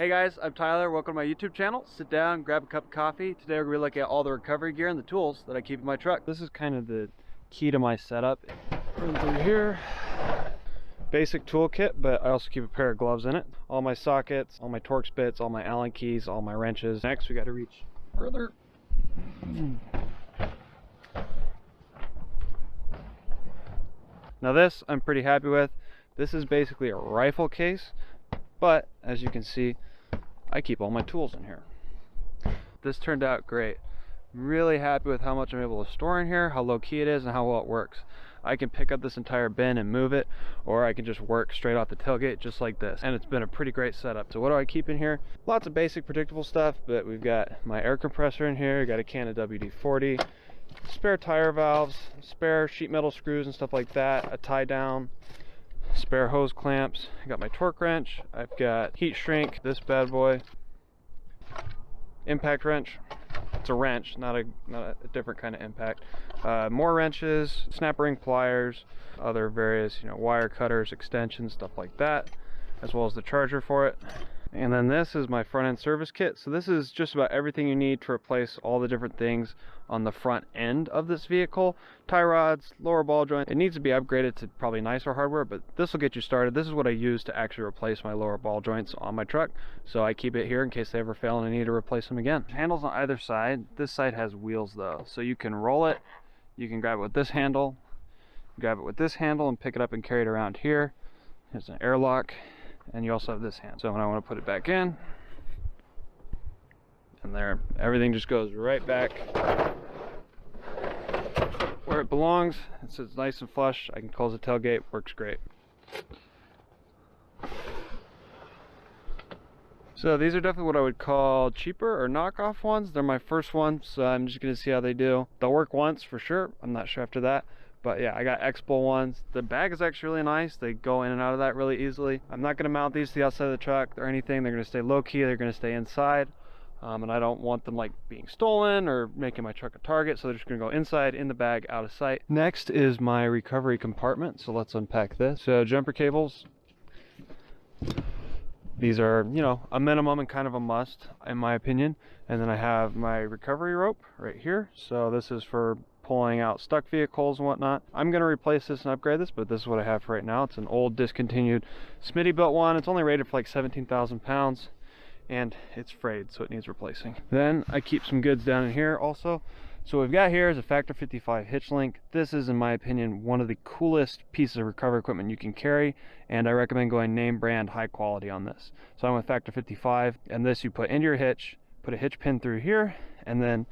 Hey guys, I'm Tyler. Welcome to my YouTube channel. Sit down, grab a cup of coffee. Today we're going to look at all the recovery gear and the tools that I keep in my truck. This is kind of the key to my setup. Run through here. Basic toolkit, but I also keep a pair of gloves in it. All my sockets, all my Torx bits, all my Allen keys, all my wrenches. Next, we got to reach further. Now this, I'm pretty happy with. This is basically a rifle case, but as you can see, I keep all my tools in here. This turned out great. I'm really happy with how much I'm able to store in here, how low key it is, and how well it works. I can pick up this entire bin and move it, or I can just work straight off the tailgate just like this. And it's been a pretty great setup. So what do I keep in here? Lots of basic predictable stuff, but we've got my air compressor in here, got a can of WD-40, spare tire valves, spare sheet metal screws and stuff like that, a tie down, spare hose clamps. I got my torque wrench, I've got heat shrink, this bad boy, impact wrench. It's a wrench, not a different kind of impact. More wrenches, snap ring pliers, other various wire cutters, extensions, stuff like that, as well as the charger for it. And then this is my front end service kit. So this is just about everything you need to replace all the different things on the front end of this vehicle. Tie rods, lower ball joint. It needs to be upgraded to probably nicer hardware, but this will get you started. This is what I use to actually replace my lower ball joints on my truck. So I keep it here in case they ever fail and I need to replace them again. Handles on either side. This side has wheels though. So you can roll it. You can grab it with this handle. Grab it with this handle and pick it up and carry it around here. There's an airlock. And you also have this hand. So when I want to put it back in, and there, everything just goes right back where it belongs. It sits nice and flush. I can close the tailgate, works great. So these are definitely what I would call cheaper or knockoff ones. They're my first ones, so I'm just going to see how they do. They'll work once for sure. I'm not sure after that. But yeah, I got X-Bowl ones. The bag is actually really nice. They go in and out of that really easily. I'm not going to mount these to the outside of the truck or anything. They're going to stay low-key. They're going to stay inside. And I don't want them like being stolen or making my truck a target. So they're just going to go inside, in the bag, out of sight. Next is my recovery compartment. So let's unpack this. So jumper cables. These are, a minimum and kind of a must, in my opinion. And then I have my recovery rope right here. So this is for pulling out stuck vehicles and whatnot. I'm going to replace this and upgrade this, but this is what I have for right now. It's an old discontinued Smitty built one. It's only rated for like 17,000 pounds and it's frayed, so it needs replacing. Then I keep some goods down in here also. So what we've got here is a Factor 55 hitch link. This is, in my opinion, one of the coolest pieces of recovery equipment you can carry, and I recommend going name brand high quality on this. So I'm with Factor 55, and this you put into your hitch, put a hitch pin through here, and then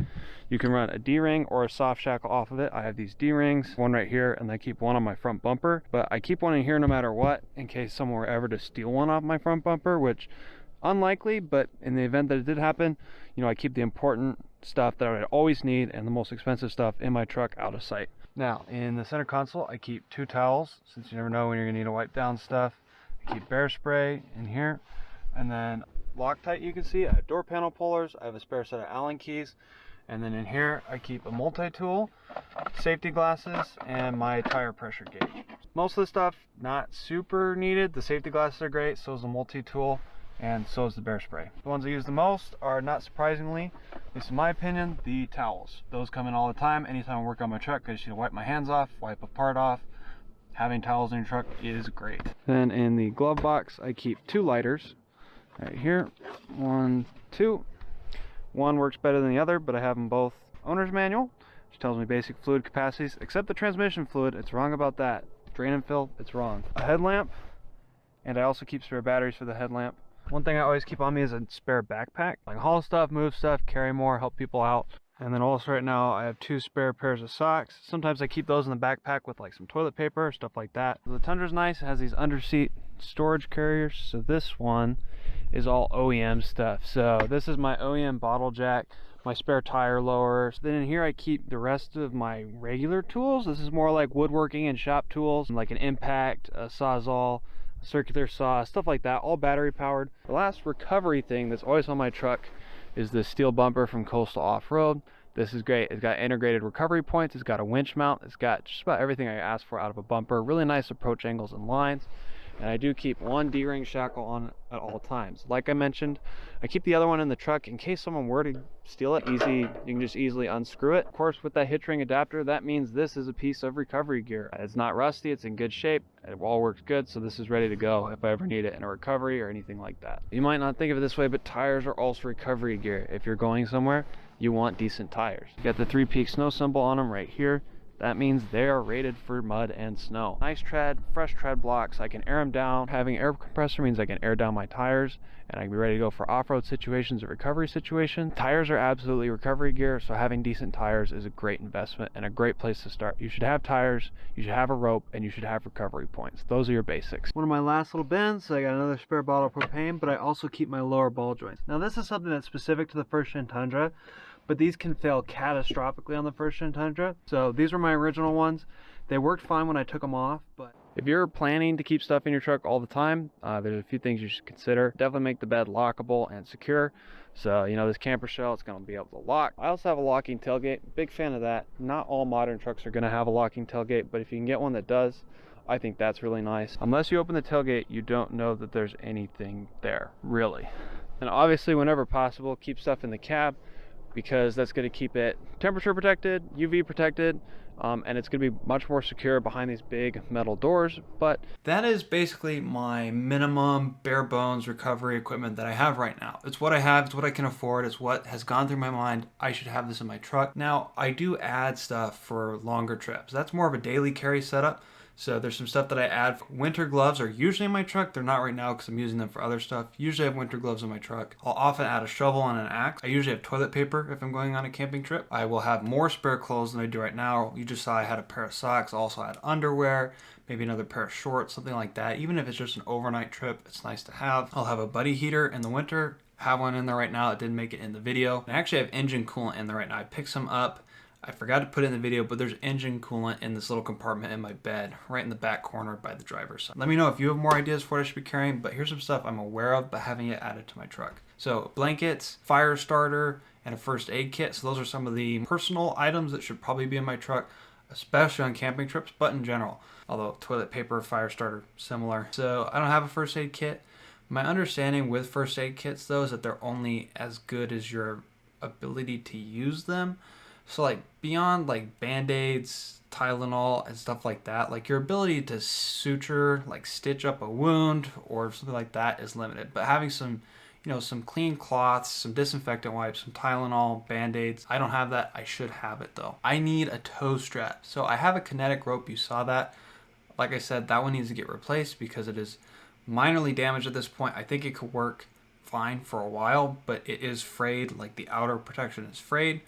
you can run a D-ring or a soft shackle off of it. I have these D-rings, one right here, and I keep one on my front bumper, but I keep one in here no matter what, in case someone were ever to steal one off my front bumper, which unlikely, but in the event that it did happen, I keep the important stuff that I would always need and the most expensive stuff in my truck out of sight. Now, in the center console, I keep 2 towels, since you never know when you're gonna need to wipe down stuff. I keep bear spray in here, and then Loctite, you can see I have door panel pullers, I have a spare set of Allen keys, and then in here I keep a multi-tool, safety glasses, and my tire pressure gauge. Most of the stuff not super needed. The safety glasses are great, so is the multi-tool, and so is the bear spray. The ones I use the most are, not surprisingly, at least in my opinion, the towels. Those come in all the time. Anytime I work on my truck, I just need to wipe my hands off, wipe a part off. Having towels in your truck is great. Then in the glove box I keep 2 lighters. Right here, 1, 2. One works better than the other, but I have them both owner's manual, which tells me basic fluid capacities, except the transmission fluid. It's wrong about that. Drain and fill, it's wrong. A headlamp, and I also keep spare batteries for the headlamp. One thing I always keep on me is a spare backpack. I can haul stuff, move stuff, carry more, help people out. And then also right now I have 2 spare pairs of socks. Sometimes I keep those in the backpack with like some toilet paper, stuff like that. The Tundra's nice. It has these underseat storage carriers. So this one is all OEM stuff. So this is my OEM bottle jack, my spare tire lower. So then in here I keep the rest of my regular tools. This is more like woodworking and shop tools, like an impact, a sawzall, a circular saw, stuff like that, all battery powered. The last recovery thing that's always on my truck is this steel bumper from Coastal Off-Road. This is great. It's got integrated recovery points. It's got a winch mount. It's got just about everything I asked for out of a bumper. Really nice approach angles and lines. And I do keep one D-ring shackle on at all times. Like I mentioned, I keep the other one in the truck in case someone were to steal it. You can just easily unscrew it. Of course, with that hitch ring adapter, that means this is a piece of recovery gear. It's not rusty, it's in good shape, it all works good, so this is ready to go if I ever need it in a recovery or anything like that. You might not think of it this way, but tires are also recovery gear. If you're going somewhere, you want decent tires. You got the 3-peak snow symbol on them right here. That means they are rated for mud and snow. Nice tread, fresh tread blocks. I can air them down. Having air compressor means I can air down my tires and I can be ready to go for off-road situations or recovery situations. Tires are absolutely recovery gear, so having decent tires is a great investment and a great place to start. You should have tires, you should have a rope, and you should have recovery points. Those are your basics. One of my last little bins, I got another spare bottle of propane, but I also keep my lower ball joints. Now this is something that's specific to the first gen Tundra, but these can fail catastrophically on the first gen Tundra. So these were my original ones. They worked fine when I took them off, but if you're planning to keep stuff in your truck all the time, there's a few things you should consider. Definitely make the bed lockable and secure. So, you know, this camper shell, it's gonna be able to lock. I also have a locking tailgate, big fan of that. Not all modern trucks are gonna have a locking tailgate, but if you can get one that does, I think that's really nice. Unless you open the tailgate, you don't know that there's anything there, really. And obviously, whenever possible, keep stuff in the cab, because that's going to keep it temperature protected, UV protected, and it's going to be much more secure behind these big metal doors. But that is basically my minimum bare bones recovery equipment that I have right now. It's what I have, it's what I can afford, it's what has gone through my mind. I should have this in my truck. Now, I do add stuff for longer trips. That's more of a daily carry setup. So there's some stuff that I add. Winter gloves are usually in my truck. They're not right now because I'm using them for other stuff. Usually I have winter gloves in my truck. I'll often add a shovel and an axe. I usually have toilet paper if I'm going on a camping trip. I will have more spare clothes than I do right now. You just saw I had a pair of socks. I also had underwear, maybe another pair of shorts, something like that. Even if it's just an overnight trip, it's nice to have. I'll have a buddy heater in the winter. Have one in there right now. It didn't make it in the video. I actually have engine coolant in there right now. I picked some up. I forgot to put it in the video, but there's engine coolant in this little compartment in my bed, right in the back corner by the driver's side. Let me know if you have more ideas for what I should be carrying, but here's some stuff I'm aware of, but having it added to my truck. So blankets, fire starter, and a first aid kit. So those are some of the personal items that should probably be in my truck, especially on camping trips, but in general. Although toilet paper, fire starter, similar. So I don't have a first aid kit. My understanding with first aid kits, though, is that they're only as good as your ability to use them. So like beyond like Band-Aids, Tylenol, and stuff like that, like your ability to suture, like stitch up a wound or something like that is limited. But having some, you know, some clean cloths, some disinfectant wipes, some Tylenol, Band-Aids, I don't have that. I should have it though. I need a tow strap. So I have a kinetic rope. You saw that. Like I said, that one needs to get replaced because it is minorly damaged at this point. I think it could work fine for a while, but it is frayed. Like the outer protection is frayed.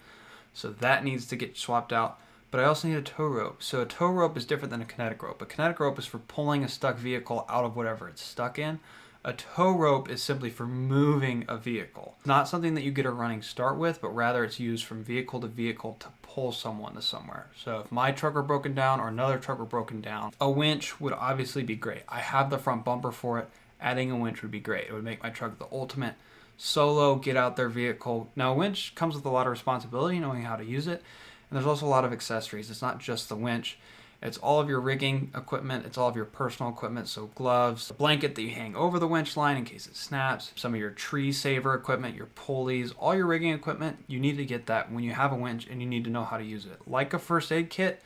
So that needs to get swapped out. But I also need a tow rope. So a tow rope is different than a kinetic rope. A kinetic rope is for pulling a stuck vehicle out of whatever it's stuck in. A tow rope is simply for moving a vehicle. It's not something that you get a running start with, but rather it's used from vehicle to vehicle to pull someone to somewhere. So if my truck were broken down or another truck were broken down, a winch would obviously be great. I have the front bumper for it. Adding a winch would be great. It would make my truck the ultimate solo get out there vehicle. Now a winch comes with a lot of responsibility, knowing how to use it, and there's also a lot of accessories. It's not just the winch, it's all of your rigging equipment, it's all of your personal equipment, so gloves, a blanket that you hang over the winch line in case it snaps, some of your tree saver equipment, your pulleys, all your rigging equipment. You need to get that when you have a winch, and you need to know how to use it. Like a first aid kit,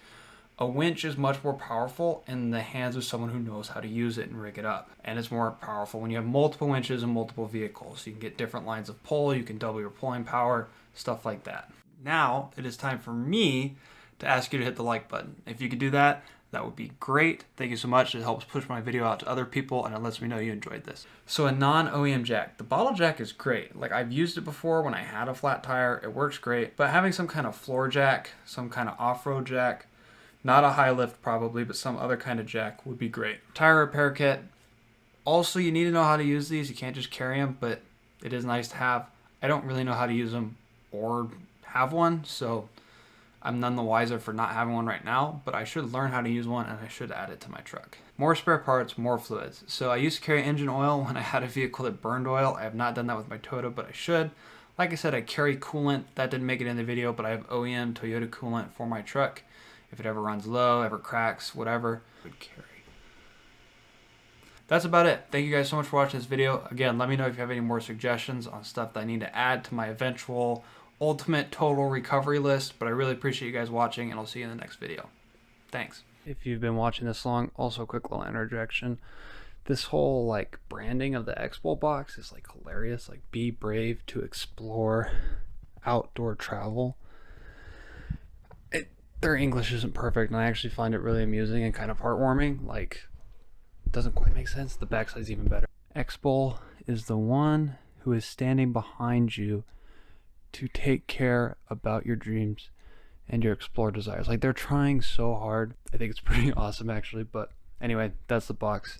a winch is much more powerful in the hands of someone who knows how to use it and rig it up. And it's more powerful when you have multiple winches and multiple vehicles. You can get different lines of pull, you can double your pulling power, stuff like that. Now, it is time for me to ask you to hit the like button. If you could do that, that would be great. Thank you so much. It helps push my video out to other people, and it lets me know you enjoyed this. So a non-OEM jack. The bottle jack is great. Like I've used it before when I had a flat tire. It works great. But having some kind of floor jack, some kind of off-road jack, not a high lift probably, but some other kind of jack would be great. Tire repair kit. Also, you need to know how to use these. You can't just carry them, but it is nice to have. I don't really know how to use them or have one, so I'm none the wiser for not having one right now, but I should learn how to use one and I should add it to my truck. More spare parts, more fluids. So I used to carry engine oil when I had a vehicle that burned oil. I have not done that with my Toyota, but I should. Like I said, I carry coolant. That didn't make it in the video, but I have OEM Toyota coolant for my truck. If it ever runs low, ever cracks, whatever, it would carry. that's about it. Thank you guys so much for watching this video. Again, let me know if you have any more suggestions on stuff that I need to add to my eventual ultimate total recovery list. But I really appreciate you guys watching, and I'll see you in the next video. Thanks. If you've been watching this long, also a quick little interjection. This whole like branding of the Expo box is like hilarious. Like, be brave to explore outdoor travel. Their English isn't perfect, and I actually find it really amusing and kind of heartwarming. Like, it doesn't quite make sense. The backside's even better. Expo is the one who is standing behind you to take care about your dreams and your explore desires. Like, they're trying so hard. I think it's pretty awesome actually. But anyway, that's the box.